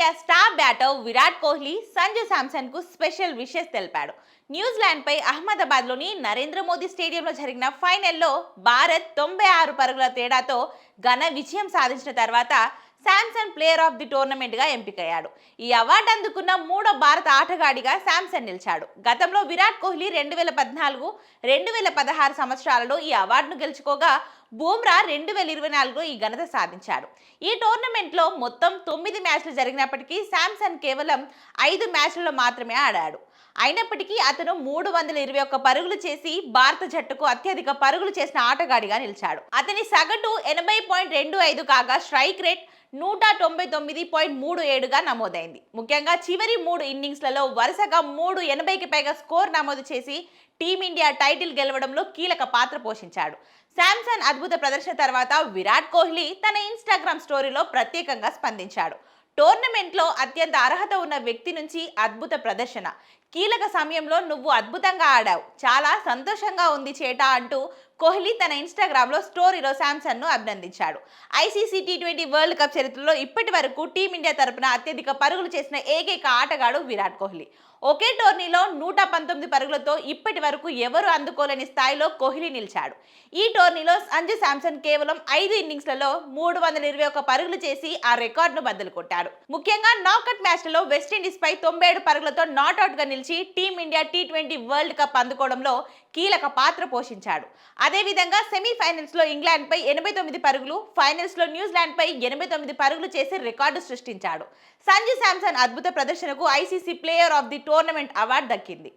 Team India star batter Virat Kohli Sanju Samson కు special wishes తెలిపాడు. New Zealand పై అహ్మదాబాద్లోని నరేంద్ర మోదీ స్టేడియంలో జరిగిన ఫైనల్లో భారత్ 96 పరుగుల తేడాతో ఘన విజయం సాధించిన తర్వాత Samson player of the tournament గా ఎంపికయ్యాడు. ఈ అవార్డు అందుకున్న మూడో భారత ఆటగాడిగా శాంసన్ నిలిచాడు. గతంలో విరాట్ కోహ్లీ 2014, 2016 సంవత్సరాలలో ఈ అవార్డును గెలుచుకోగా బూమ్రా 2024లో ఈ ఘనత సాధించాడు. ఈ టోర్నమెంట్లో మొత్తం 9 మ్యాచ్లు జరిగినప్పటికీ శాంసన్ కేవలం 5 మ్యాచ్లలో మాత్రమే ఆడాడు. అయినప్పటికీ అతను 321 పరుగులు చేసి భారత జట్టుకు అత్యధిక పరుగులు చేసిన ఆటగాడిగా నిలిచాడు. అతని సగటు 80.25 కాగా స్ట్రైక్ రేట్ 199.37గా నమోదైంది. ముఖ్యంగా చివరి 3 ఇన్నింగ్స్లలో వరుసగా 380కి పైగా స్కోర్ నమోదు చేసి టీమిండియా టైటిల్ గెలవడంలో కీలక పాత్ర పోషించాడు. శాంసన్ అద్భుత ప్రదర్శన తర్వాత విరాట్ కోహ్లీ తన ఇన్స్టాగ్రామ్ స్టోరీలో ప్రత్యేకంగా స్పందించాడు. టోర్నమెంట్లో అత్యంత అర్హత ఉన్న వ్యక్తి నుంచి అద్భుత ప్రదర్శన, కీలక సమయంలో నువ్వు అద్భుతంగా ఆడావు, చాలా సంతోషంగా ఉంది చేటా అంటూ కోహ్లీ తన ఇన్స్టాగ్రామ్లో స్టోరీలో శాంసన్ను అభినందించాడు. ఐసీసీ టీ20 వరల్డ్ కప్ చరిత్రలో ఇప్పటి వరకు టీమిండియా తరపున అత్యధిక పరుగులు చేసిన ఏకైక ఆటగాడు విరాట్ కోహ్లీ. ఒకే టోర్నీలో 119 పరుగులతో ఇప్పటి వరకు ఎవరు అందుకోలేని స్థాయిలో కోహ్లీ నిలిచాడు. ఈ టోర్నీలో సంజు శాంసన్ కేవలం 5 ఇన్నింగ్స్లలో 321 పరుగులు చేసి ఆ రికార్డును బద్దలు కొట్టాడు. ముఖ్యంగా నాకౌట్ మ్యాచ్లలో వెస్టిండీస్ పై 97 పరుగులతో నాట్అవుట్ గా నిలిచి టీమిండియా టీ20 వరల్డ్ కప్ అందుకోవడంలో కీలక పాత్ర పోషించాడు. అదేవిధంగా సెమీఫైనల్స్ లో ఇంగ్లాండ్ పై 89 పరుగులు, ఫైనల్స్ లో న్యూజిలాండ్ పై 89 పరుగులు చేసి రికార్డు సృష్టించాడు. సంజు శాంసన్ అద్భుత ప్రదర్శనకు ICC player of the tournament award దక్కింది.